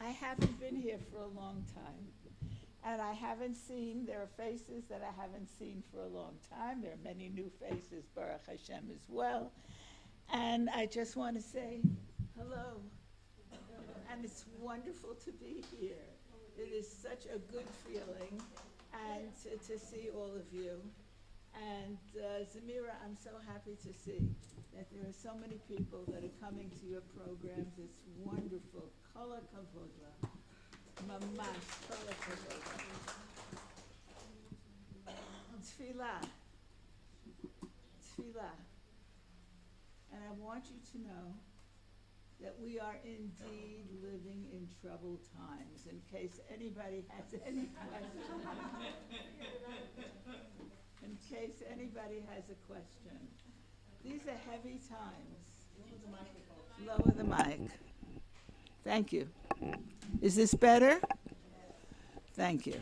I haven't been here for a long time. And I haven't seen, there are faces that I haven't seen for a long time. There are many new faces, Baruch Hashem, as well. And I just want to say hello. And it's wonderful to be here. It is such a good feeling and to see all of you. And Zamira, I'm so happy to see that there are so many people that are coming to your programs. It's wonderful. Kol hakavod la. Mamash, kol hakavod la. Tefillah. Tefillah. And I want you to know that we are indeed living in troubled times, in case anybody has any questions. In case anybody has a question. These are heavy times. Lower the mic. Thank you. Is this better? Thank you.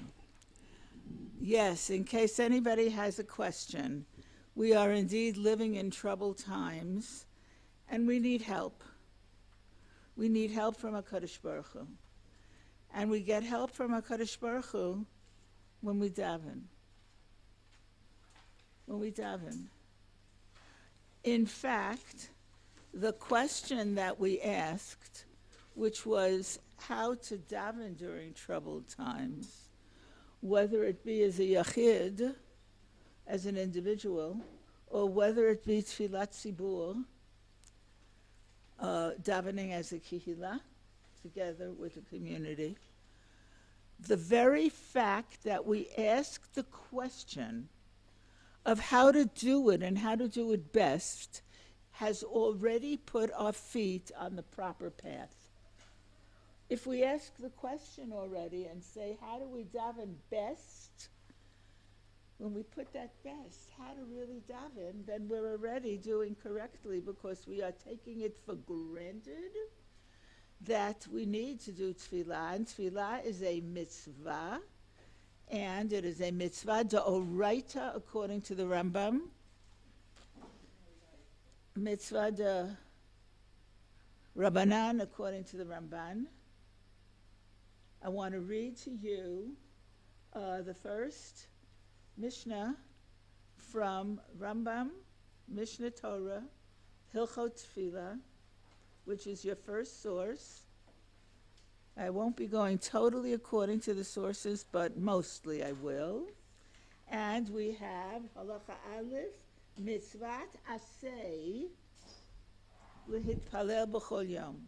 Yes, in case anybody has a question, we are indeed living in troubled times, and we need help. We need help from HaKadosh Baruch Hu. And we get help from HaKadosh Baruch Hu when we daven. When we daven. In fact, the question that we asked, which was how to daven during troubled times, whether it be as a yachid, as an individual, or whether it be tfilat tzibur, davening as a kihila, together with the community. The very fact that we ask the question of how to do it and how to do it best has already put our feet on the proper path. If we ask the question already and say, how do we daven best? When we put that best, how to really daven, then we're already doing correctly, because we are taking it for granted that we need to do tefillah. And tefillah is a mitzvah, and it is a mitzvah d'oraita according to the Rambam. Mitzvah de Rabbanan according to the Ramban. I want to read to you the first Mishnah from Rambam, Mishnah Torah, Hilchot Tefillah, which is your first source. I won't be going totally according to the sources, but mostly I will. And we have Halacha Aleph, Mitzvat Aseh L'Hitpalel B'chol Yom.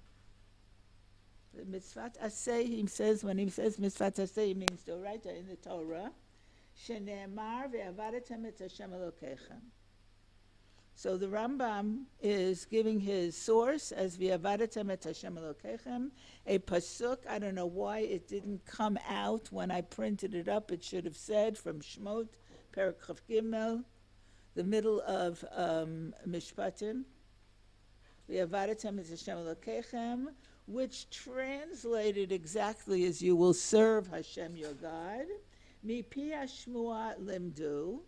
The Mitzvat Aseh, he says, when he says Mitzvat Aseh, he means Doraita in the Torah. Shene'emar ve'avadetem et Hashem Elokeichem. So the Rambam is giving his source as V'avadetem et Hashem Elokeichem, a pasuk. I don't know why it didn't come out when I printed it up. It should have said from Shmot, Perek Chav Gimel, the middle of Mishpatim. V'avadetem et Hashem Elokeichem, which translated exactly as you will serve Hashem your God. Mipi Hashmua limdu.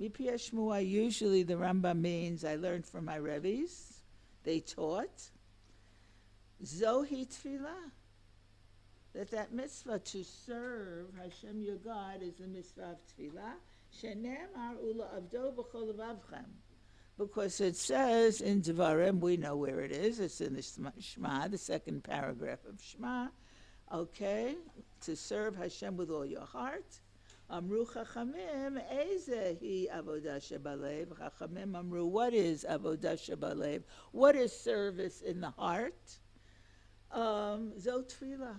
Mipi Hashmua, usually the Rambam means I learned from my Rebbe's. They taught. Zohi tefillah. That mitzvah to serve Hashem your God is the mitzvah of tefillah. Shenemar ula avdo b'chol levavchem. Because it says in Devarim, we know where it is. It's in the Shema, the second paragraph of Shema. Okay, to serve Hashem with all your heart. Amru Chachamim, Ezehi Avodah Shebalev. Chachamim Amru, what is Avodah Shebalev? What is service in the heart? Zo Tefillah.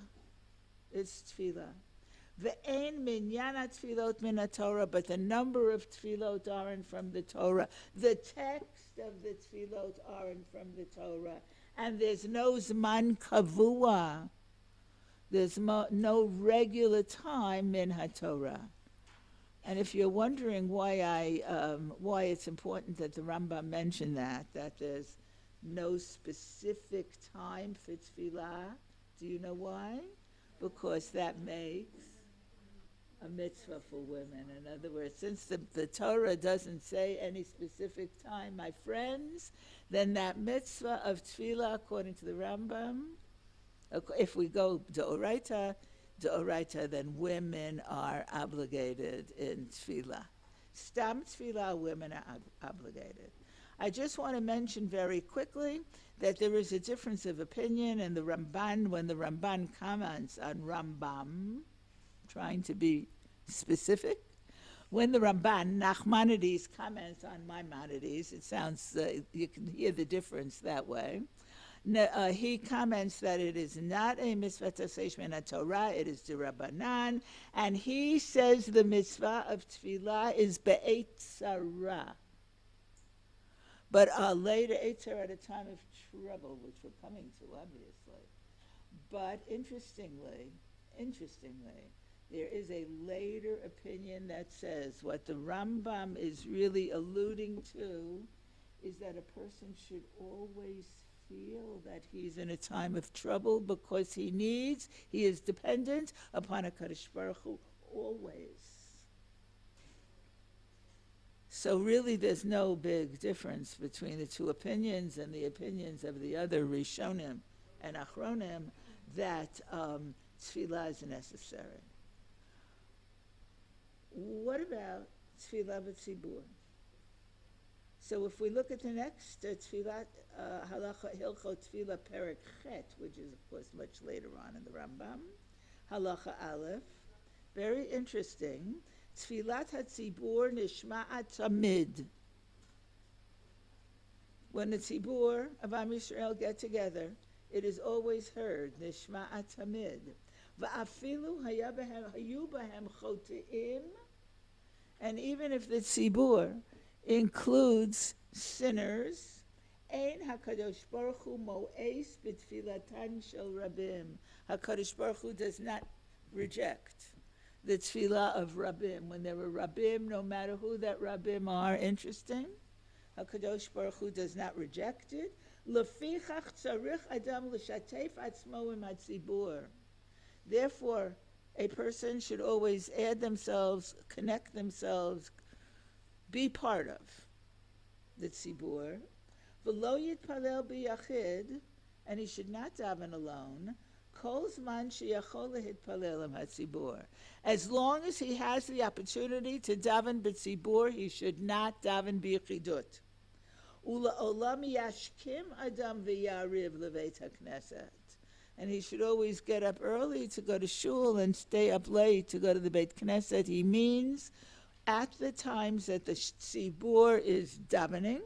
It's Tefillah. Ve'ein minyana tefillot min Torah, but the number of tefillot aren't from the Torah. The text of the tefillot aren't from the Torah. And there's no zman kavua. There's no regular time in HaTorah. And if you're wondering why it's important that the Rambam mentioned that there's no specific time for tefillah, do you know why? Because that makes a mitzvah for women. In other words, since the Torah doesn't say any specific time, my friends, then that mitzvah of tefillah, according to the Rambam, If we go d'oraita, then women are obligated in tefillah. Stam tefillah, women are obligated. I just want to mention very quickly that there is a difference of opinion in the Ramban. When the Ramban comments on Rambam, trying to be specific, when the Ramban, Nachmanides, comments on Maimonides, it sounds, you can hear the difference that way. He comments that it is not a mitzvah taseh shmena Torah, it is d'Rabbanan, and he says the mitzvah of tefillah is be'et tzara. But later, Eitzer at a time of trouble, which we're coming to, obviously. But interestingly, there is a later opinion that says what the Rambam is really alluding to is that a person should always feel that he's in a time of trouble because he is dependent upon a Kadosh Baruch Hu always. So really there's no big difference between the two opinions and the opinions of the other Rishonim and Achronim that tefillah is necessary. What about tefillah b'tzibur? So if we look at the next tefillah, halacha hilchot tefillah perek chet, which is of course much later on in the Rambam, halacha aleph, very interesting. Tfilat hatzibur nishma'at tamid. When the tzibur of OUIsrael get together, it is always heard nishma'at tamid. Va'afilu hayu bahem choteim. And even if the tzibur includes sinners, ein hakadosh baruch hu mo'es b'tfilatan shel rabim. Hakadosh baruch hu does not reject the tefillah of Rabbim. When there are Rabbim, no matter who that Rabbim are, interesting, HaKadosh Baruch Hu does not reject it. Lefichach tzarich adam l'shatef atzmo im hatzibur. Therefore, a person should always add themselves, connect themselves, be part of the tzibur. V'lo yitpalel b'yachid, and he should not daven alone. As long as he has the opportunity to daven b'tzibur, he should not daven b'yichidut. And he should always get up early to go to shul and stay up late to go to the Beit Knesset. He means at the times that the tzibur is davening,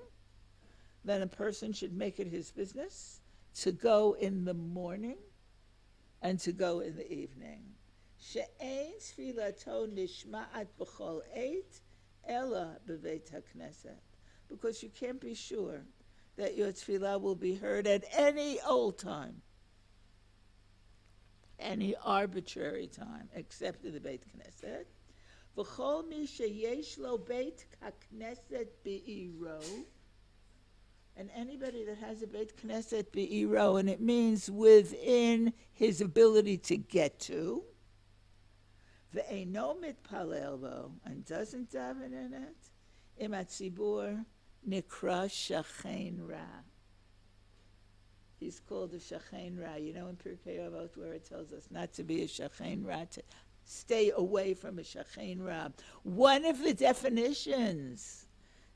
then a person should make it his business to go in the morning and to go in the evening. She'ein tfilato nishma'at b'chol eit ela b'veit ha'knesset. Because you can't be sure that your tefillah will be heard at any old time, any arbitrary time, except in the Beit Knesset. V'chol mi sheyesh lo beit ha'knesset be'iro. And anybody that has a Beit Knesset be'iro, and it means within his ability to get to, ve'eino mitpalel bo, and doesn't daven in it, im hatzibur nikra shachein ra. He's called a shachein ra. You know in Pirkei Avot where it tells us not to be a shachein ra, to stay away from a shachein ra. One of the definitions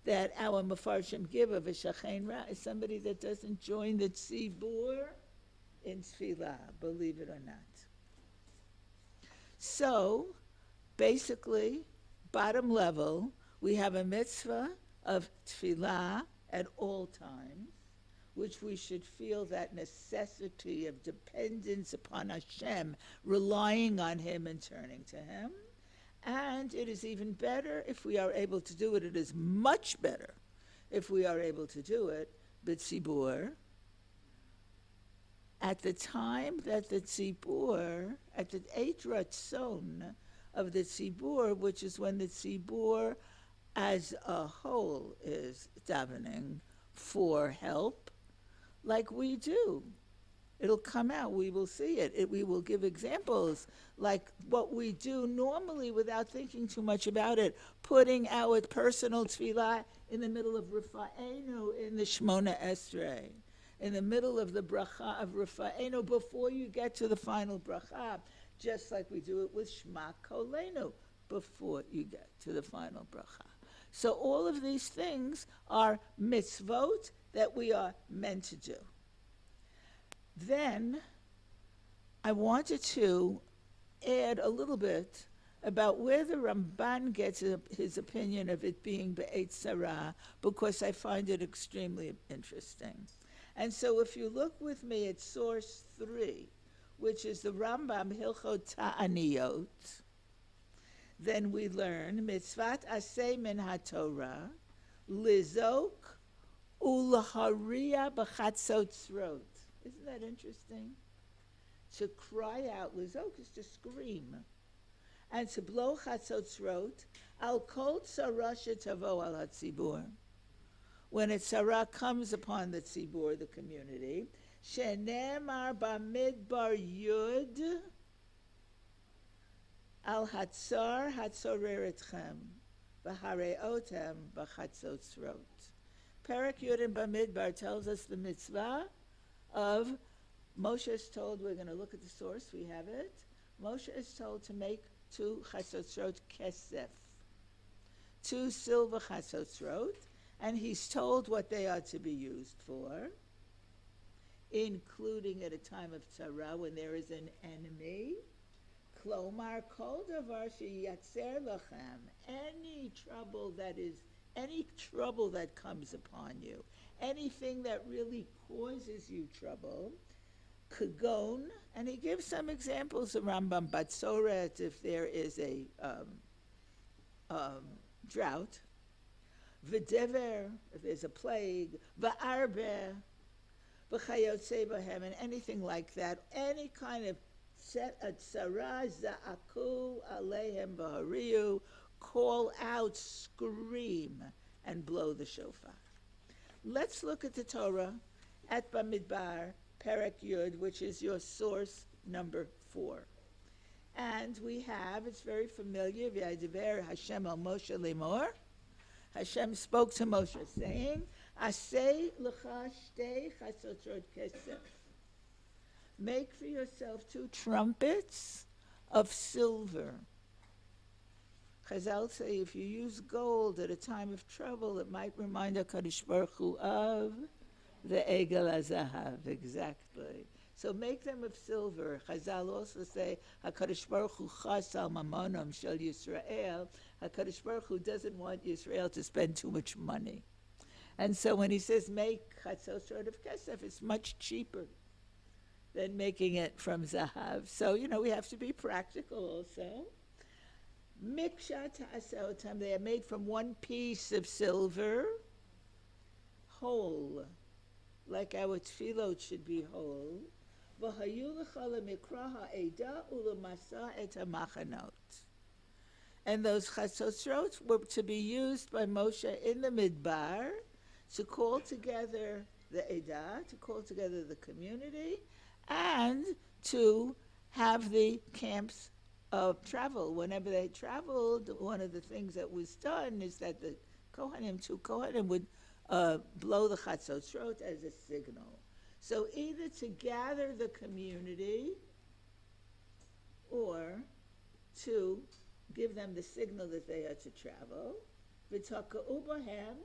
that our Mefarshim give of a shachein ra is somebody that doesn't join the tzibur in tefillah, believe it or not. So, basically, bottom level, we have a mitzvah of tefillah at all times, which we should feel that necessity of dependence upon Hashem, relying on Him and turning to Him. And it is even better if we are able to do it. It is much better if we are able to do it, b'tzibur, at the time that the tzibur, at the Eit Ratzon of the tzibur, which is when the tzibur as a whole is davening for help, like we do. It'll come out. We will see it. We will give examples like what we do normally without thinking too much about it, putting our personal tefillah in the middle of Rifa'enu in the Shmona Esrei. in the middle of the bracha of Rafa'enu before you get to the final bracha, just like we do it with Shema Kolenu before you get to the final bracha. So all of these things are mitzvot that we are meant to do. Then I wanted to add a little bit about where the Ramban gets his opinion of it being Be'et Sarah, because I find it extremely interesting. And so if you look with me at source 3, which is the Rambam Hilchot Ta'aniyot, then we learn Mitzvat Aseh min HaTorah Lizok Ulahariya B'chatzot Tzrot. Isn't that interesting? To cry out, Lizok is to scream, and to blow chatzot tzrot, al kol tzara shetavo al hatzibur. When a tzara comes upon the tzibur, the community, shenemar bamidbar yud al hatzar hatzoreretchem v'hareotem b'chatzot tzrot. Perek Yud in Bamidbar tells us the mitzvah of Moshe is told, we're going to look at the source, we have it. Moshe is told to make 2 chatzot kesef, 2 silver chatzot, and he's told what they are to be used for, including at a time of tzara when there is an enemy. Klomar kol davar sheyatzer lachem, any trouble that comes upon you, anything that really causes you trouble. Kagon, and he gives some examples of Rambam Batzoret, if there is a drought, V'dever, if there's a plague, V'arbe, V'chayotze b'hem, and anything like that, any kind of tzara, za'aku aleihem v'hariyu, call out, scream, and blow the shofar. Let's look at the Torah at Bamidbar, Perek Yud, which is your source number 4. And we have, it's very familiar, V'yadiber Hashem al Moshe lemor. Hashem spoke to Moshe, saying, Aseh l'cha shtei chatzot kesef. Make for yourself 2 trumpets of silver. Chazal say if you use gold at a time of trouble, it might remind HaKadosh Baruch Hu of the Egel HaZahav, exactly. So make them of silver. Chazal also say, HaKadosh Baruch Hu chas al mamonam shel Yisrael. HaKadosh Baruch Hu doesn't want Yisrael to spend too much money. And so when he says make chatzot of kesef, it's much cheaper than making it from Zahav. So, we have to be practical also. Miksha ta'aseotam, they are made from 1 piece of silver, whole, like our tefillot should be whole. And those chatzot were to be used by Moshe in the Midbar to call together the Edah, to call together the community, and to have the camps of travel. Whenever they traveled, one of the things that was done is that the Kohanim, 2 Kohanim, would blow the chatzot as a signal. So either to gather the community or to give them the signal that they are to travel. V'taka'u b'hem,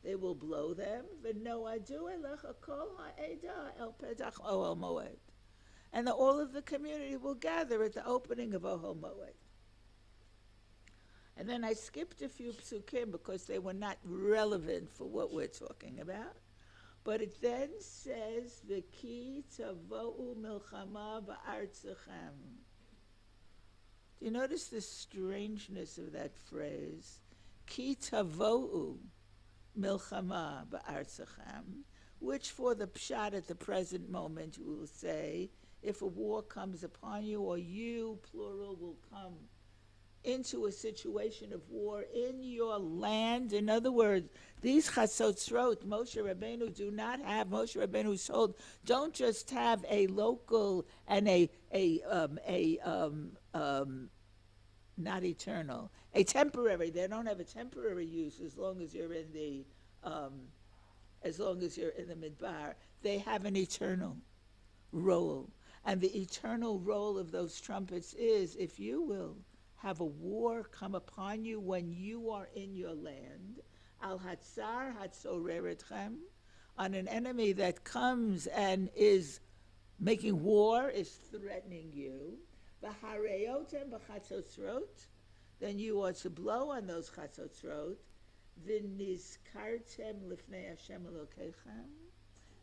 they will blow them. V'no'adu elecha kol ha'edah el pedach ohel moed. And all of the community will gather at the opening of Ohel Moed. And then I skipped a few psukim because they were not relevant for what we're talking about. But it then says, V'ki tavo'u milchama ba'artzachem. Do you notice the strangeness of that phrase? Ki tavo'u milchama ba'artzachem, which for the pshat at the present moment will say, if a war comes upon you, or you, plural, will come into a situation of war in your land. In other words, these chatzot, Moshe Rabbeinu do not have, Moshe Rabbeinu told, don't just have a local and not eternal, a temporary. They don't have a temporary use as long as you're in the as long as you're in the midbar. They have an eternal role. And the eternal role of those trumpets is, if you will have a war come upon you when you are in your land, al hatzar hatzoreretchem, on an enemy that comes and is making war, is threatening you, v'hareotem b'chatzotzrot, then you are to blow on those chatzotzrot, v'nizkartem lifnei Hashem Elokeichem,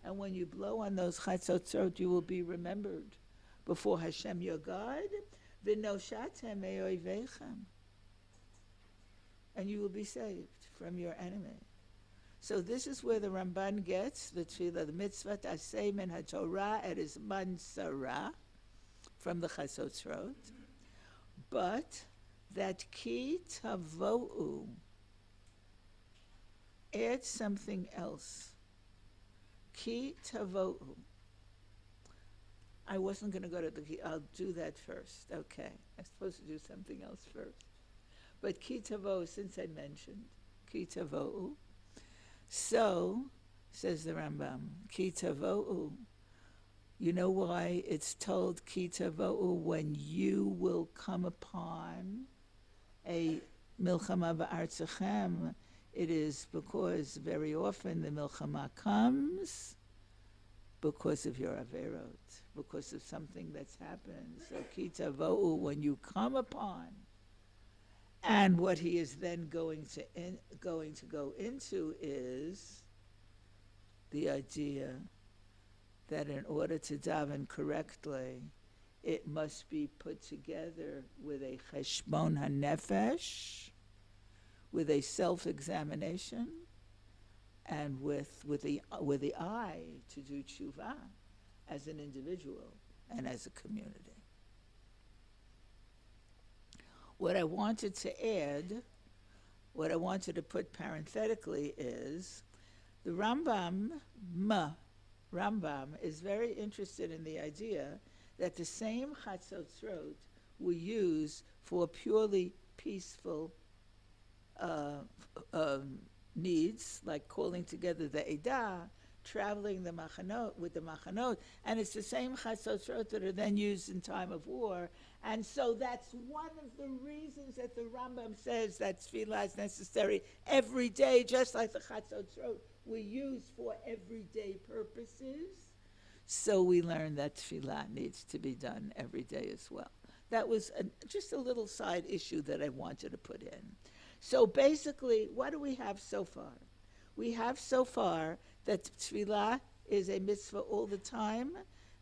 and when you blow on those chatzotzrot, you will be remembered before Hashem your God, v'noshatem me'oivechem, and you will be saved from your enemy. So this is where the Ramban gets the tefillah, the mitzvah aseh min haTorah et is mansara, from the chatzotzrot, but that ki tavo'u adds something else. Ki tavo'u. I wasn't going to go to the ki. I'll do that first. Okay. I'm supposed to do something else first. But ki tavo'u, since I mentioned ki tavo'u. So, says the Rambam, ki tavo'u. You know why it's told ki tavo'u, when you will come upon a milchama ba'artzachem? It is because very often the milchama comes because of your averot, because of something that's happened. So ki tavo'u, when you come upon, and what he is then going to go into is the idea that in order to daven correctly, it must be put together with a cheshbon hanefesh, with a self-examination, and with the eye to do tshuva as an individual and as a community. What I wanted to add, what I wanted to put parenthetically is the Rambam is very interested in the idea that the same chatzotzrot we use for purely peaceful needs, like calling together the Eidah, traveling the machanot with the machanot, and it's the same chatzotzrot that are then used in time of war. And so that's one of the reasons that the Rambam says that tefillah is necessary every day, just like the chatzot we use for everyday purposes. So we learn that tefillah needs to be done every day as well. That was just a little side issue that I wanted to put in. So basically, what do we have so far? We have so far that tefillah is a mitzvah all the time.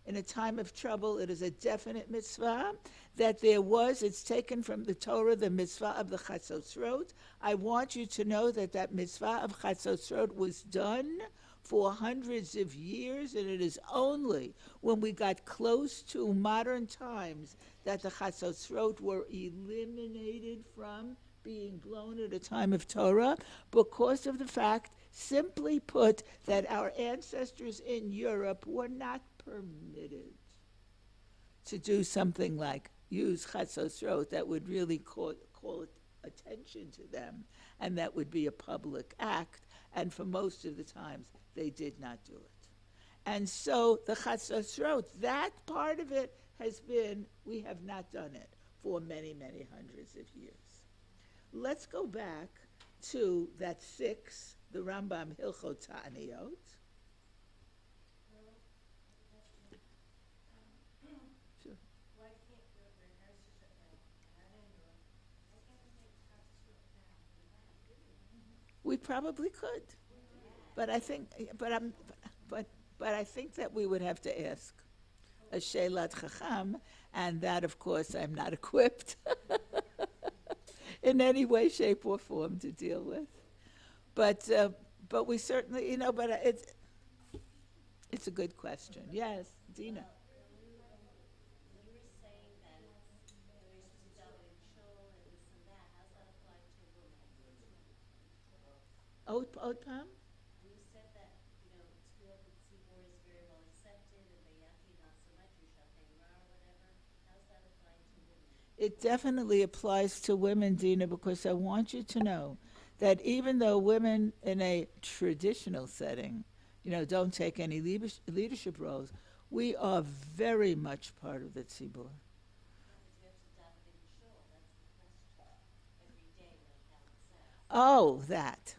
In a time of trouble, it is a definite mitzvah. That it's taken from the Torah, the mitzvah of the Chatzotzrot. I want you to know that that mitzvah of Chatzotzrot was done for hundreds of years, and it is only when we got close to modern times that the Chatzotzrot were eliminated from being blown at a time of Torah, because of the fact, simply put, that our ancestors in Europe were not permitted to do something like use chatzosrot that would really call attention to them, and that would be a public act, and for most of the times they did not do it. And so the chatzosrot, that part of it has been, we have not done it for many, many hundreds of years. Let's go back to that 6, the Rambam Hilchot Ta'aniyot. We probably could, but I think, but I think that we would have to ask a Shelat Chacham, and that, of course, I'm not equipped in any way, shape, or form to deal with. But we certainly, but it's a good question. Yes, Dina. Ot Pam? You said that, Tefillah B'tzibur is very well accepted, and Bayaki not so much, Yushatei Ra or whatever. How's that applying to women? It definitely applies to women, Dina, because I want you to know that even though women in a traditional setting, don't take any leadership roles, we are very much part of the tzibur. Oh, that.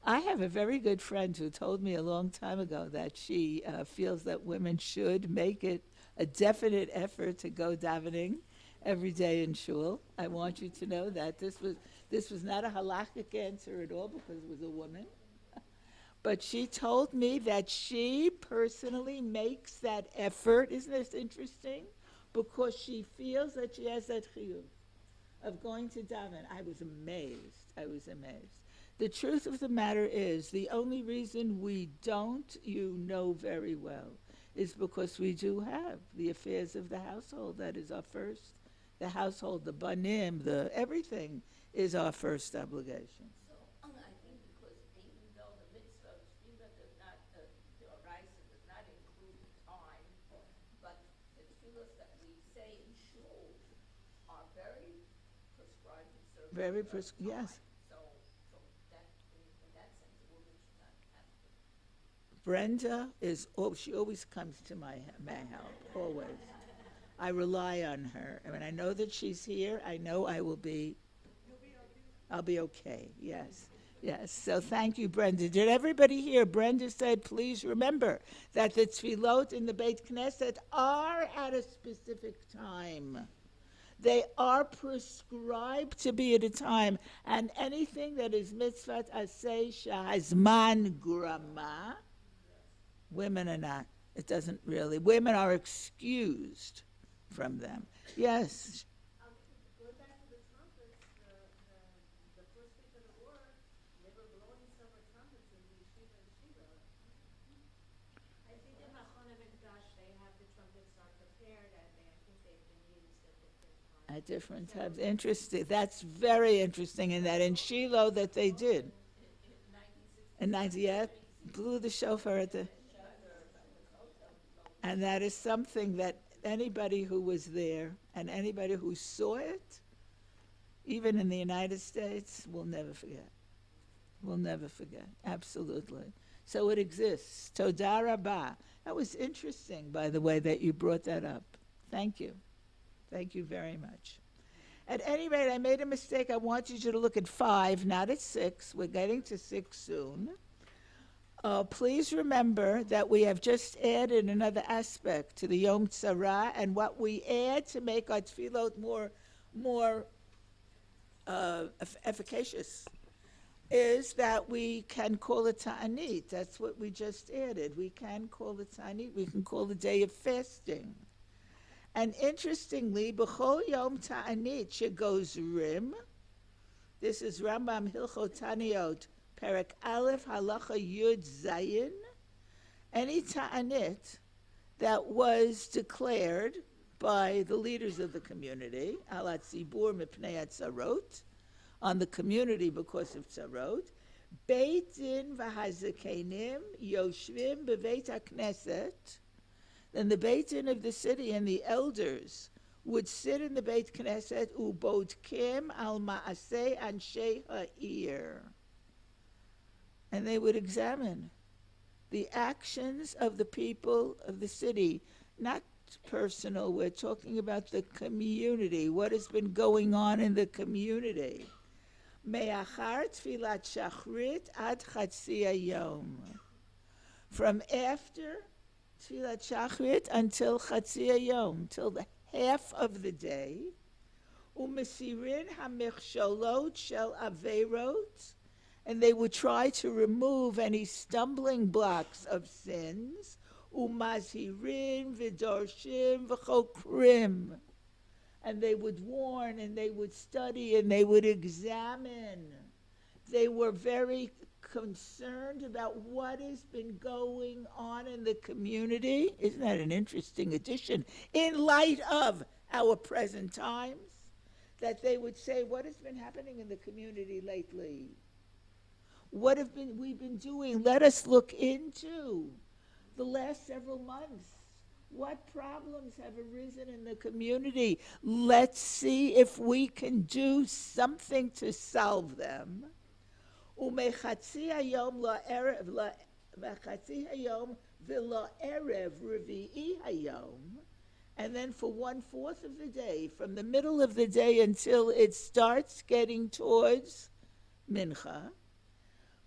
I have a very good friend who told me a long time ago that she feels that women should make it a definite effort to go davening every day in shul. I want you to know that this was not a halakhic answer at all because it was a woman. But she told me that she personally makes that effort. Isn't this interesting? Because she feels that she has that chiyuv of going to daven. I was amazed. The truth of the matter is, the only reason we don't, you know very well, is because we do have the affairs of the household. That is our first. The household, the banim, the everything is our first obligation. So, I think because even though the mitzvah of tefillah does not, the OURISA does not include time, but the tefillahs that we say in shul are very prescribed in certain Very periods of yes. time. So that, in that sense, a woman should not have to. Brenda she always comes to my help, always. I rely on her. I mean, I know that she's here. I know I'll be okay, yes. Yes, so thank you, Brenda. Did everybody hear? Brenda said, please remember that the tefillot in the Beit Knesset are at a specific time. They are prescribed to be at a time, and anything that is mitzvat aseh shahazman grama, women are not. It doesn't really. Women are excused from them. Yes. Going back to the trumpets, the first week of the war, they were blowing silver trumpets in the yeshiva and shiva. I think in Machon HaMikdash, they have the trumpets are prepared, and I think they've been used at different times. At different times. Interesting. That's very interesting in that in Shiloh that they did. In 90, yeah, blew the shofar at the... And that is something that anybody who was there and anybody who saw it, even in the United States, will never forget. Will never forget. Absolutely. So it exists. Todah Rabbah. That was interesting, by the way, that you brought that up. Thank you. Thank you very much. At any rate, I made a mistake. I want you to look at 5, not at 6. We're getting to 6 soon. Please remember that we have just added another aspect to the Yom Tzarah, and what we add to make our tefillot more efficacious is that we can call it ta'anit. That's what we just added. We can call it ta'anit. We can call the day of fasting. And interestingly, b'chol yom ta'anit shegoes rim. This is Rambam Hilchot Taniot, Perek Aleph Halacha Yud Zayin. Any ta'anit that was declared by the leaders of the community, alat zibur mipnei atzarot, on the community because of tzarot, Beit Din v'hazakenim yoshvim b'veit hakneset. Then the Beit Din of the city and the elders would sit in the Beit Knesset ubodkim al ma'aseh anshei ha'ir. And they would examine the actions of the people of the city, not personal, we're talking about the community, what has been going on in the community. Me'achar tfilat shachrit ad chatzi hayom. From after tfilat shachrit until chatzi hayom, till the half of the day. Umesirin hamichsholot shel averot. And they would try to remove any stumbling blocks of sins. Umazhirin v'dorshim v'chokrim. And they would warn, and they would study, and they would examine. They were very concerned about what has been going on in the community. Isn't that an interesting addition? In light of our present times, that they would say, what has been happening in the community lately? What have we been doing? Let us look into the last several months. What problems have arisen in the community? Let's see if we can do something to solve them. ומחצי היום ולערב רביעי היום, and then for 1/4 of the day, from the middle of the day until it starts getting towards mincha,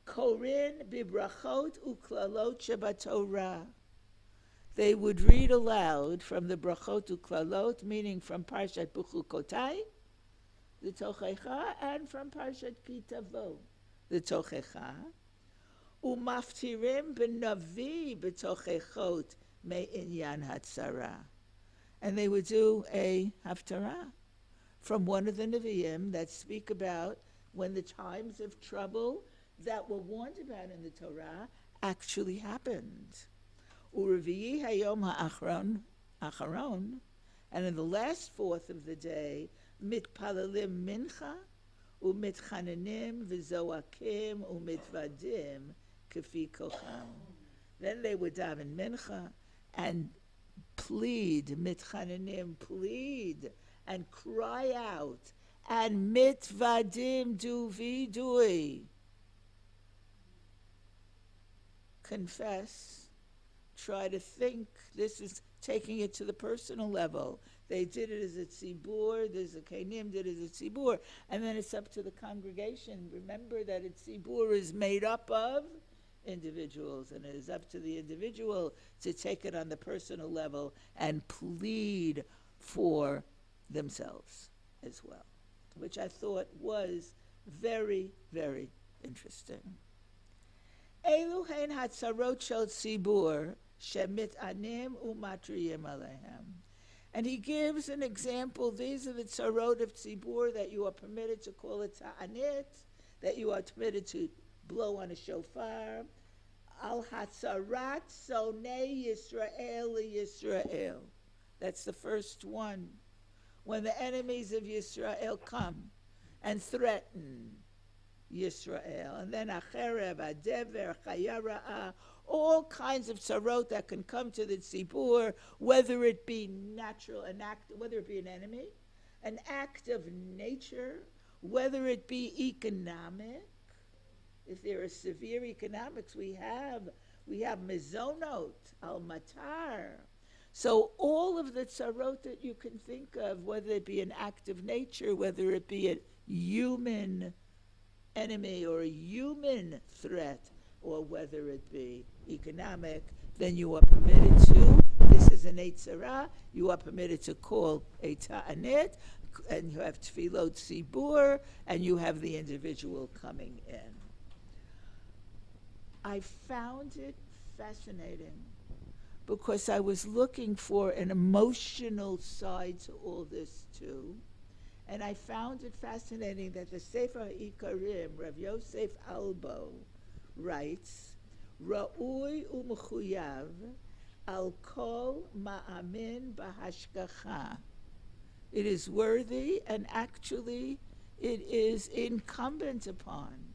korin bibrachot uklalot shebatorah. They would read aloud from the brachot uklalot, meaning from Parshat Bechukotai, the Tochecha, and from Parshat Kitavo, the Tochecha. Umaftirim benavi betochechot me'inyan hatzara. And they would do a haftarah from one of the Nevi'im that speak about when the times of trouble that were warned about in the Torah actually happened. Urevi'i hayom ha'acharon, and in the last 4th of the day, mitpalalim mincha, umitchanenim v'zoakim umitvadim kefi kocham. Then they would daven mincha and plead, mitchanenim, plead, and cry out, and mitvadim do vidui. Confess, try to think. This is taking it to the personal level. They did it as a tzibur, there's a kenim did it as a tzibur, and then it's up to the congregation. Remember that a tzibur is made up of individuals, and it is up to the individual to take it on the personal level and plead for themselves as well, which I thought was very, very interesting. Elu hein hatzarot shel tzibur shemit'anim umatriyim alehem. And he gives an example. These are the tzarot of tzibur that you are permitted to call it ta'anit, that you are permitted to blow on a shofar. Al hatzarat sonei Yisrael Yisrael. That's the first one. When the enemies of Yisrael come and threaten Yisrael. And then acherev, adever, chayara'a, all kinds of tzarot that can come to the tzibur, whether it be natural, whether it be an enemy, an act of nature, whether it be economic. If there are severe economics, we have mezonot, al-matar. So all of the tzarot that you can think of, whether it be an act of nature, whether it be a human enemy or a human threat, or whether it be economic, then you are permitted to, this is an eitzara, you are permitted to call a ta'anit, and you have tefillot tzibur, and you have the individual coming in. I found it fascinating because I was looking for an emotional side to all this too. And I found it fascinating that the Sefer Ikarim, Rav Yosef Albo, writes, Ra'ui u'mechuyav al kol ma'amin b'hashgacha. It is worthy, and actually it is incumbent upon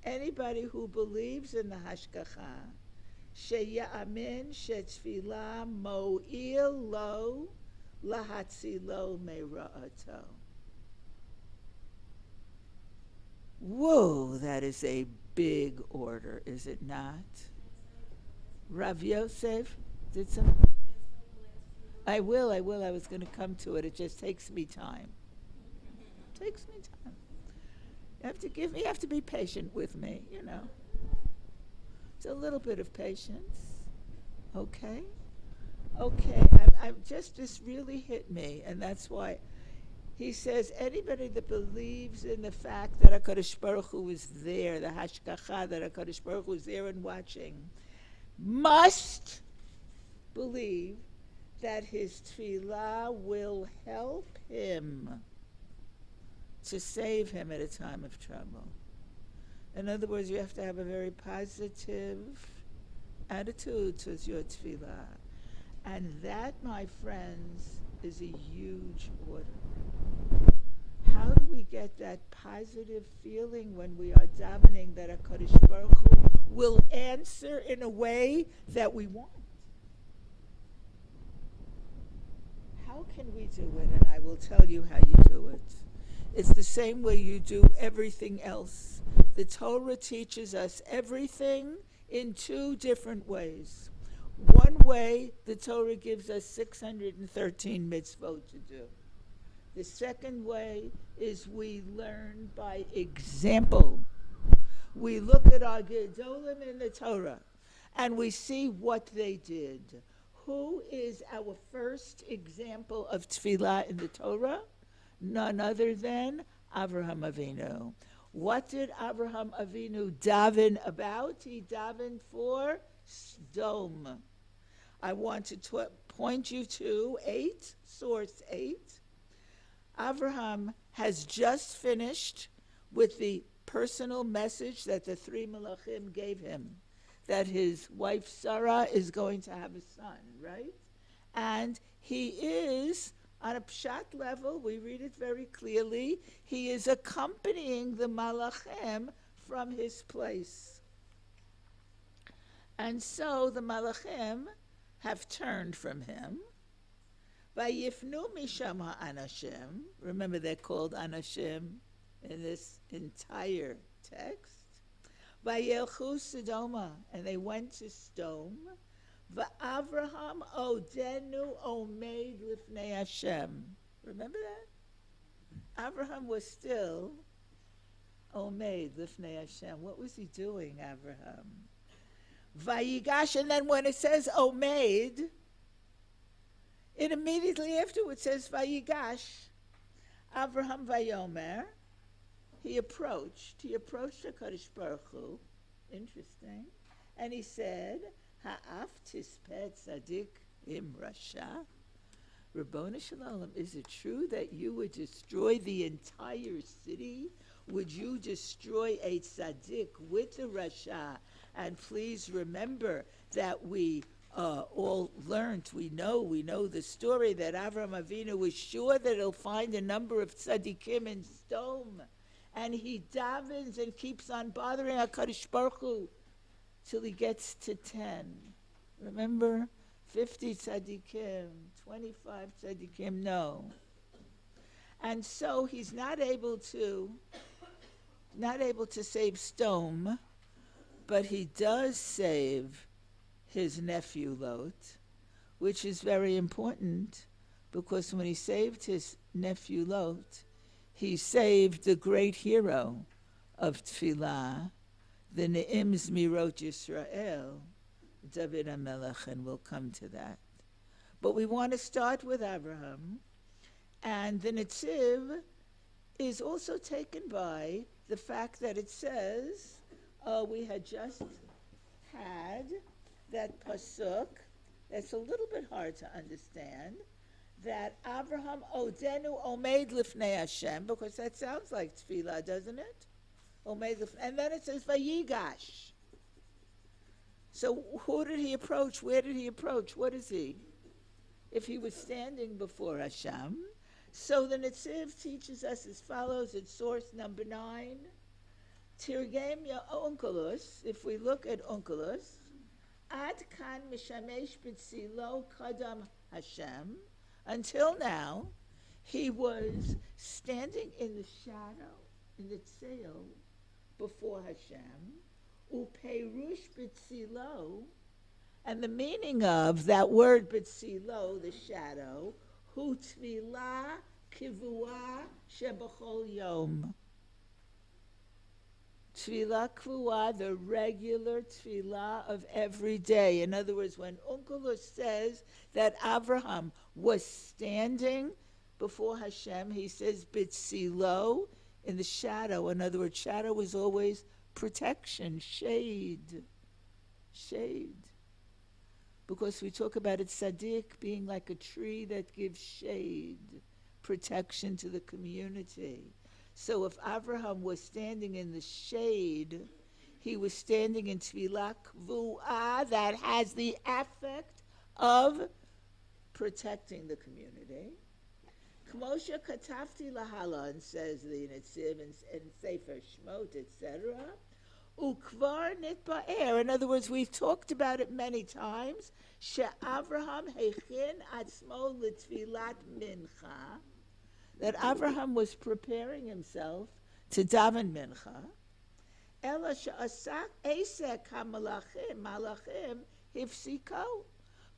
anybody who believes in the hashgacha, sheya'amin shetfilah mo'il lo lahatzilo me'ra'ato. Whoa, that is a big order, is it not? Rav Yosef did some. I will. I was going to come to it. It just takes me time. You have to be patient with me, you know. It's a little bit of patience. Okay. This really hit me, and that's why he says anybody that believes in the fact that HaKadosh Baruch Hu is there, the hashgacha, that HaKadosh Baruch Hu is there and watching, must believe that his tefillah will help him to save him at a time of trouble. In other words, you have to have a very positive attitude towards your tefillah. And that, my friends, is a huge order. How do we get that positive feeling when we are davening that HaKadosh Baruch Hu will answer in a way that we want? how can we do it? And I will tell you how you do it. It's the same way you do everything else. The Torah teaches us everything in two different ways. One way, the Torah gives us 613 mitzvot to do. The second way is we learn by example. We look at our Gedolim in the Torah and we see what they did. Who is our first example of tefillah in the Torah? None other than Avraham Avinu. What did Avraham Avinu daven about? He davened for Sdom. I want to point you to source 8. Avraham has just finished with the personal message that the 3 Malachim gave him, that his wife Sarah is going to have a son, right? And he is, on a pshat level, we read it very clearly, he is accompanying the Malachim from his place. And so the Malachim have turned from him. Vayifnu misham ha'anashim. Remember, they're called anashim in this entire text. Vayelchu Sodoma, and they went to Sodom. Va'avraham odenu omeid lifnei Hashem. Remember that? Avraham was still omeid lifnei Hashem. What was he doing, Avraham? Vayigash, and then when it says omeid, it immediately afterwards says Vayigash. Avraham Vayomer. He approached HaKadosh Baruch Hu. Interesting. And he said, Ha'af tispet tzadik im rasha. Rabbona Shalom, is it true that you would destroy the entire city? Would you destroy a tzaddik with the rasha? And please remember that we all learned, we know the story that Avraham Avinu was sure that he'll find a number of tzaddikim in Sodom. And he davens and keeps on bothering HaKadosh Baruch Hu till he gets to 10. Remember? 50 tzaddikim, 25 tzaddikim, no. And so he's not able to save Sodom, but he does save his nephew Lot, which is very important because when he saved his nephew Lot, he saved the great hero of Tefillah, the Ne'im Zmirot Yisrael, David HaMelech, and we'll come to that. But we want to start with Abraham, and the Netziv is also taken by the fact that it says, we had just had that pasuk, that's a little bit hard to understand, that Avraham odenu omeid lifnei Hashem, because that sounds like tefillah, doesn't it? Omeid lifnei, and then it says vayigash. So who did he approach? Where did he approach? What is he? If he was standing before Hashem. So the Netziv teaches us as follows at source number 9. Tirgem ya Onkelos, if we look at Onkelos, Ad kan mishamesh b'tzilo kadam Hashem. Until now, he was standing in the shadow, in the tzeil, before Hashem. Upeirush b'tzilo, and the meaning of that word b'tzilo, the shadow, hu tefillah kivua shebachol yom. Tefillah kvuah, the regular tefillah of every day. In other words, when Onkelos says that Avraham was standing before Hashem, he says bitzilo, in the shadow. In other words, shadow was always protection, shade. Because we talk about it, tzaddik being like a tree that gives shade, protection to the community. So if Avraham was standing in the shade, he was standing in tefillah kvuah that has the effect of protecting the community. Kmosha katafti lahalan, says the Netziv in Sefer Shmot, etc. Ukvar nitba'er. In other words, we've talked about it many times. She'Avraham hechin atzmo l'tfilat mincha. That Avraham was preparing himself to daven mincha. Ela she'asak esek ha'malachim, malachim hifsiko.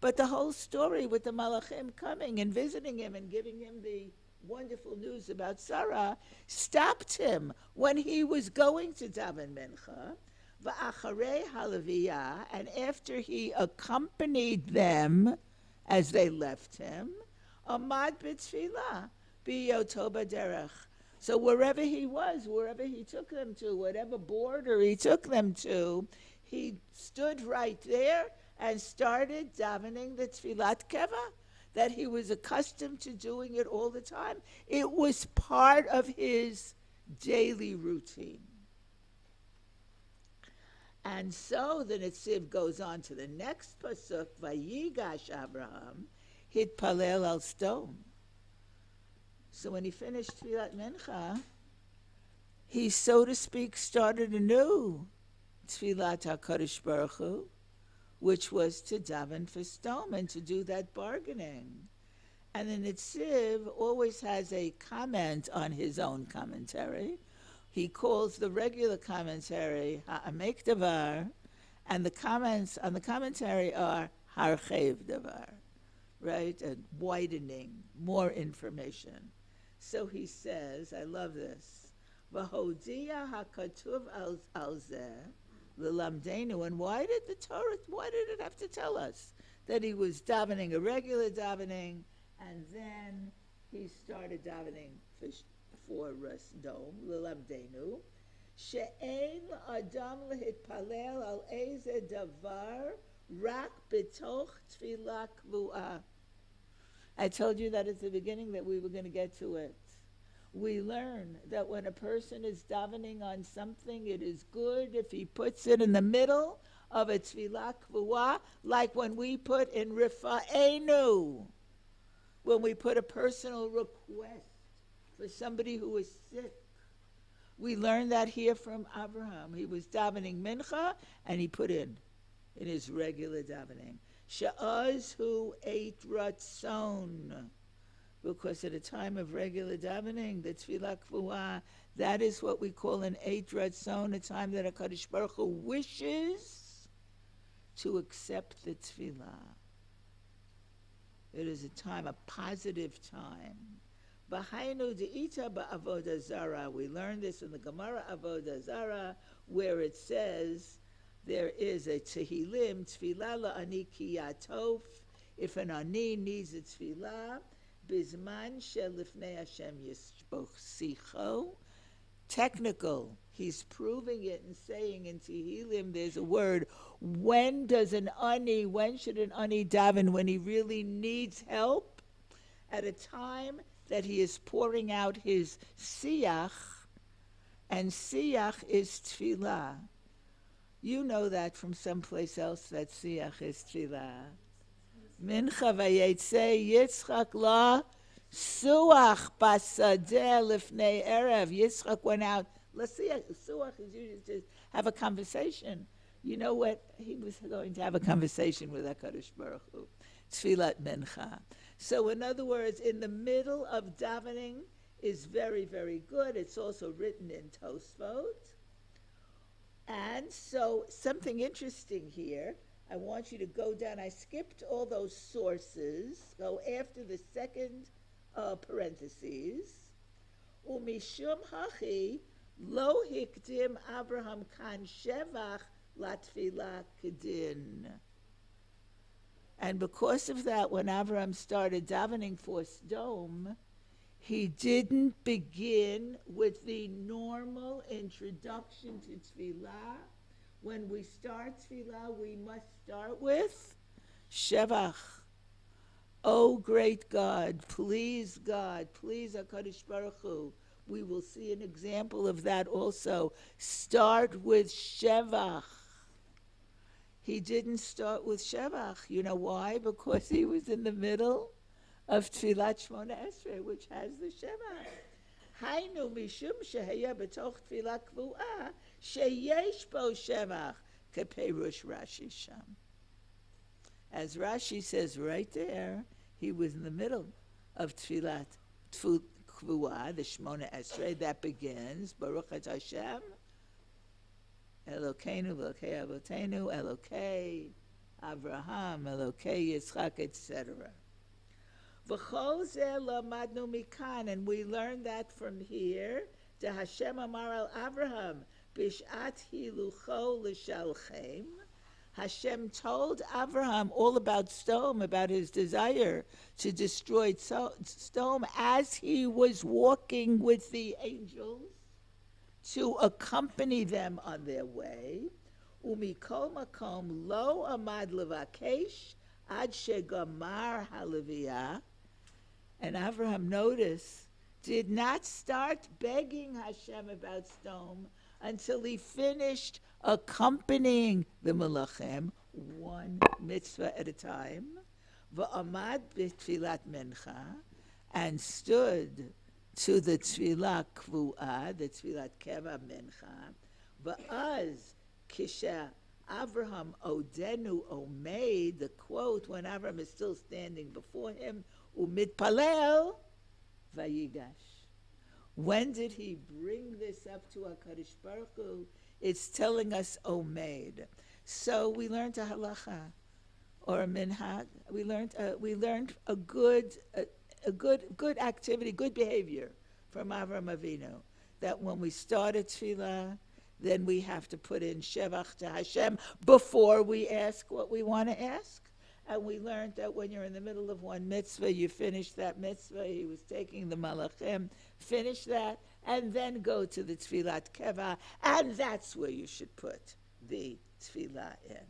But the whole story with the malachim coming and visiting him and giving him the wonderful news about Sarah stopped him when he was going to daven mincha. Va'acharei halaviyah, and after he accompanied them as they left him, amad b'tfilah biyoto b'derech. So wherever he was, wherever he took them to, whatever border he took them to, he stood right there and started davening the tfilat keva, that he was accustomed to doing it all the time. It was part of his daily routine. And so the Netziv goes on to the next pasuk, Vayigash Abraham, hitpalel al stone. So when he finished Tfilat Mincha, he, so to speak, started anew Tfilat HaKadosh Baruch Hu, which was to daven for stone and to do that bargaining. And the Netziv always has a comment on his own commentary. He calls the regular commentary Ha'amek Davar, and the comments on the commentary are Harchev Davar, right? And widening, more information. So he says, I love this, V'hodia ha'katuv al zeh l'lamdenu. And why did it have to tell us that he was davening a regular davening, and then he started davening for Sdom, l'lamdenu, she'ein adam l'hitpalel al eze davar rak b'toch tfilah kvu'ah. I told you that at the beginning that we were going to get to it. We learn that when a person is davening on something, it is good if he puts it in the middle of a tfilah kvu'ah, like when we put in rifa'enu, when we put a personal request for somebody who is sick. We learned that here from Abraham. He was davening mincha, and he put in his regular davening. Sha'az who ate ratzon. Because at a time of regular davening, the tfilah kvu'ah, that is what we call an eit ratzon, a time that HaKadosh Baruch Hu wishes to accept the tfilah. It is a time, a positive time. B'hainu de'ita ba'avodah zara. We learned this in the Gemara Avodah Zara, where it says there is a tehillim, tfilah la'ani ki yatof. If an ani needs a tfilah, bizman shel lifnei Hashem yishboch sicho. Technical. He's proving it and saying in tehillim there's a word. When should an ani daven? When he really needs help? At a time that he is pouring out his siyach, and siyach is tfilah. You know that from someplace else, that siyach is tfilah. Mincha vayetze Yitzchak la suach basadeh lifnei erev. Yitzchak went out. Suach is usually to have a conversation. You know what? He was going to have a conversation with HaKadosh Baruch Hu. Tfilat mincha. So in other words, in the middle of davening is very, very good. It's also written in Tosfot. And so something interesting here, I want you to go down. I skipped all those sources. Go after the second parentheses. Umishum hachi lo hikdim Abraham kan shevach latfilah kedin. And because of that, when Abraham started davening for Sdom, he didn't begin with the normal introduction to Tfilah. When we start Tfilah, we must start with Shevach. Oh, great God, please HaKadosh Baruch Hu. We will see an example of that also. Start with Shevach. He didn't start with Shevach. You know why? Because he was in the middle of Tfilat Shmona Esrei, which has the Shevach. היינו משום שהיה בתוך תפילה קבועה שיש בו שבח כפירוש Rashi שם. As Rashi says right there, he was in the middle of tfilat kvuah, the Shmona Esrei, that begins, Baruch et Hashem, Elokeinu, Elokei Avotenu, Elokei Avraham, Elokei Yitzchak, etc. V'chol zeh lamadnu mikan, and we learn that from here, the Hashem amar al Avraham, Bishat hilucho l'shalchem. Hashem told Avraham all about Sodom, about his desire to destroy Sodom as he was walking with the angels to accompany them on their way. Umikol makom lo amad levakesh ad shegamar halaviyah. And Avraham, notice, did not start begging Hashem about Sodom until he finished accompanying the Malachim, one mitzvah at a time, v'amad b'tfilat mincha, and stood to the tfilah kvuah, the tfilat keva mincha, v'az kisha Avraham odenu omeid, the quote, when Avraham is still standing before him, umitpalel vayigash. When did he bring this up to HaKadosh Baruch Hu? It's telling us omeid. So we learned a halacha or a minhag. We learned a good activity, good behavior from Avraham Avinu. That when we start a tefillah, then we have to put in shevach to Hashem before we ask what we want to ask. And we learned that when you're in the middle of one mitzvah, you finish that mitzvah. He was taking the malachim, finish that, and then go to the tfilat keva, and that's where you should put the tfilah in.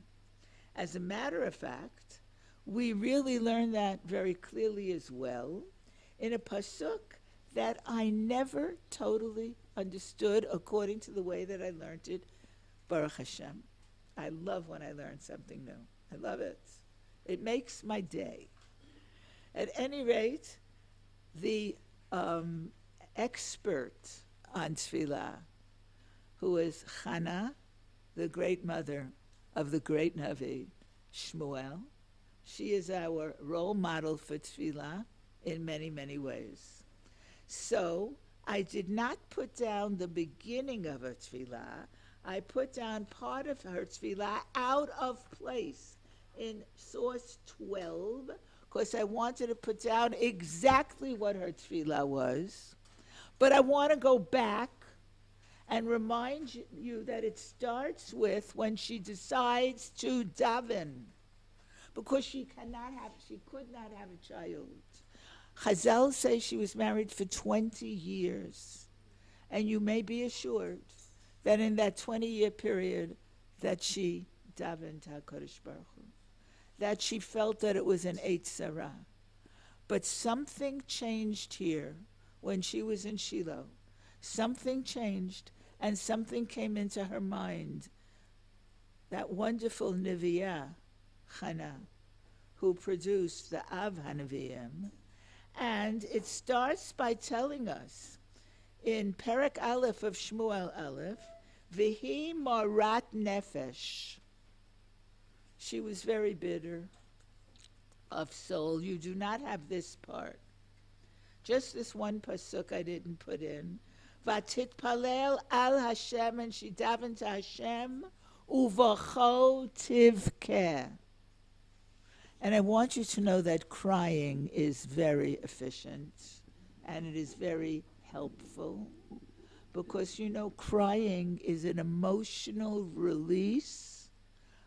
As a matter of fact, we really learned that very clearly as well in a pasuk that I never totally understood according to the way that I learned it, Baruch Hashem. I love when I learn something new. I love it. It makes my day. At any rate, the expert on tefillah, who is Chana, the great mother of the great Navi, Shmuel, she is our role model for tefillah in many, many ways. So I did not put down the beginning of her tefillah. I put down part of her tefillah out of place in source 12, because I wanted to put down exactly what her tefillah was. But I want to go back and remind you that it starts with when she decides to daven, because she could not have a child. Chazal say she was married for 20 years. And you may be assured that in that 20-year period that she davened to HaKadosh Baruch Hu, that she felt that it was an Eitzara. But something changed here when she was in Shiloh. Something changed, and something came into her mind. That wonderful Neviah, Chana, who produced the Av HaNeviim. And it starts by telling us in Perek Aleph of Shmuel Aleph, V'hi Morat Nefesh. She was very bitter of soul. You do not have this part. Just this one pasuk I didn't put in. Vatitpalel al Hashem, and she davened to Hashem, uvacho tivkeh. And I want you to know that crying is very efficient, and it is very helpful, because crying is an emotional release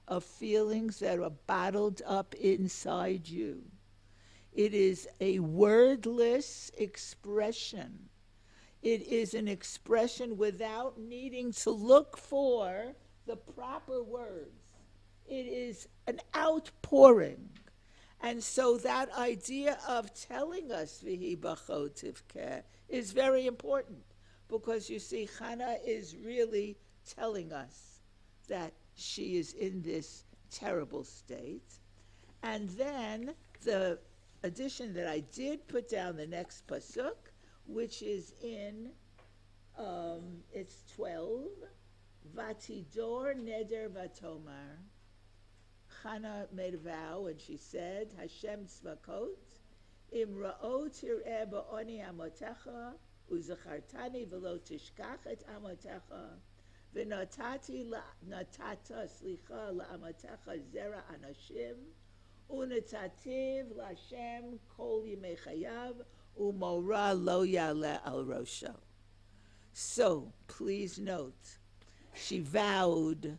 of feelings that are bottled up inside you. It is a wordless expression. It is an expression without needing to look for the proper words. It is an outpouring. And so that idea of telling us V'hi b'cho tivkeh is very important, because you see, Chana is really telling us that she is in this terrible state. And then the addition that I did put down, the next pasuk, which is in, it's 12. Vatidor neder vatomar. Chana made a vow and she said, Hashem tzvakot, im ra'o tir'eh ba'oni amotecha, uzachartani v'lo tishkach et amotecha, v'natata slicha la'amotecha zera anashim, unatativ l'Hashem kol yimei chayav, umora lo ya'aleh al rosho. So, please note, she vowed,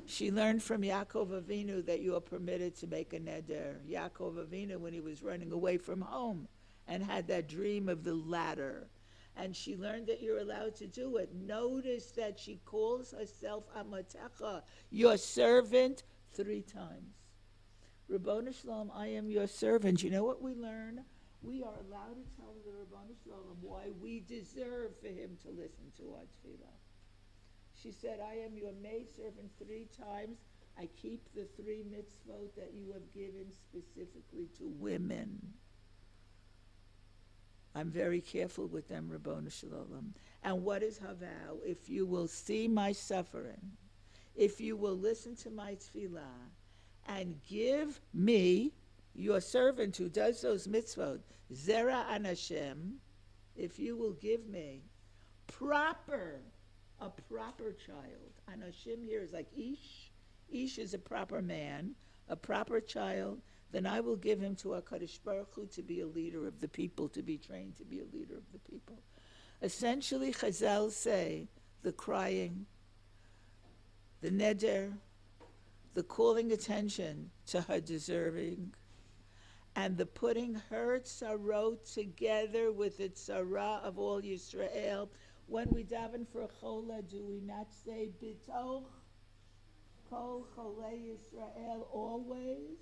she learned from Yaakov Avinu that you are permitted to make a neder. Yaakov Avinu, when he was running away from home and had that dream of the ladder, and she learned that you're allowed to do it. Notice that she calls herself Amatecha, your servant, 3 times. Rabbonu Shalom, I am your servant. You know what we learn? We are allowed to tell the Rabbonu Shalom why we deserve for him to listen to our tefillah. She said, I am your maidservant 3 times. I keep the 3 mitzvot that you have given specifically to women. I'm very careful with them, Rabbonu Shalom. And what is her vow? If you will see my suffering, if you will listen to my tefillah, and give me, your servant who does those mitzvot, zera anashem, if you will give me a proper child. Anashim here is like Ish. Ish is a proper man, a proper child. Then I will give him to HaKadosh Baruch Hu to be a leader of the people, to be trained to be a leader of the people. Essentially, Chazal say the crying, the neder, the calling attention to her deserving, and the putting her tzarot together with the tzarah of all Yisrael. When we daven for a chola, do we not say bitoch kol cholei Yisrael always?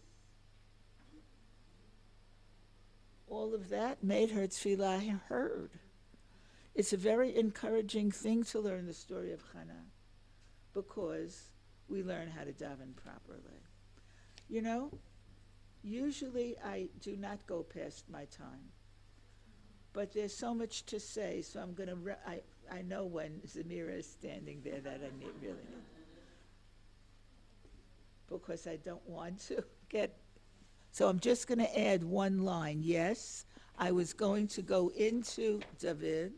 All of that made her tefillah heard. It's a very encouraging thing to learn the story of Hannah, because we learn how to daven properly. You know, usually I do not go past my time, but there's so much to say, so I'm going to, I know when Zamira is standing there that I really need, because I don't want to get, so I'm just going to add one line. Yes, I was going to go into David.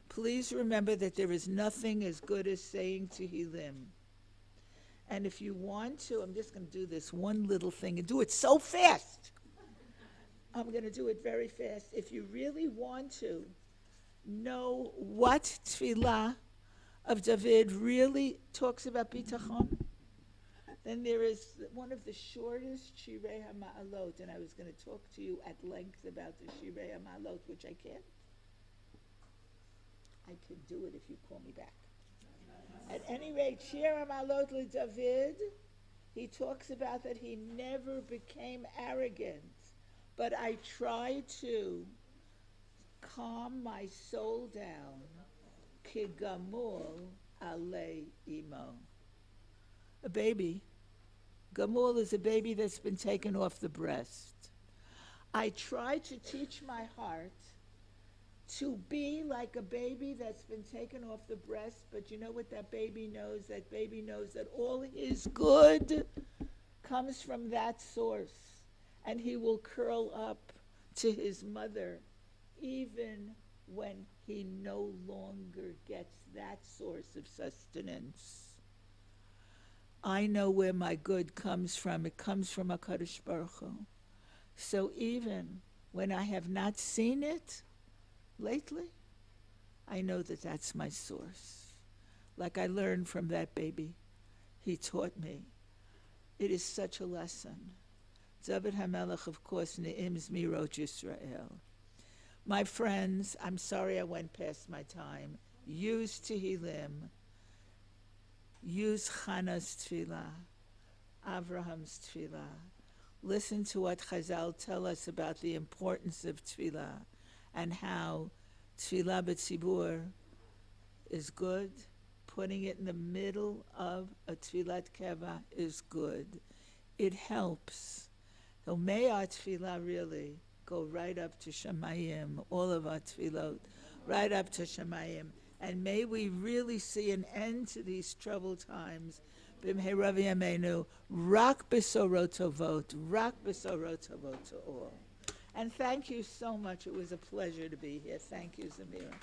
Please remember that there is nothing as good as saying Tehillim. And if you want to, I'm just going to do this one little thing and do it so fast. I'm going to do it very fast. If you really want to know what tefillah of David really talks about bitachon, then there is one of the shortest Shirei HaMa'alot, and I was going to talk to you at length about the Shirei HaMa'alot, which I can't. I can do it if you call me back. At any rate, Shir HaMa'alot LeDavid, he talks about that he never became arrogant, but I tried to calm my soul down, ki gamul alei imo. A baby. Gamul is a baby that's been taken off the breast. I tried to teach my heart to be like a baby that's been taken off the breast, but you know what that baby knows? That baby knows that all his good comes from that source, and he will curl up to his mother even when he no longer gets that source of sustenance. I know where my good comes from. It comes from HaKadosh Baruch Hu. So even when I have not seen it lately, I know that that's my source. Like I learned from that baby. He taught me. It is such a lesson. David HaMelech, of course, Ne'im Zmirot Yisrael. My friends, I'm sorry I went past my time. Use Tehillim. Use Chana's Tefillah, Abraham's Tefillah. Listen to what Chazal tell us about the importance of Tefillah and how Tefillah b'tzibur is good. Putting it in the middle of a Tefillat Keva is good. It helps. So may our Tefillah really go right up to Shemayim, all of our Tefillot. right up to Shemayim. And may we really see an end to these troubled times. B'mheira v'yameinu, rak b'sorot tovot, rak b'sorot tovot to all. And thank you so much. It was a pleasure to be here. Thank you, Zamira.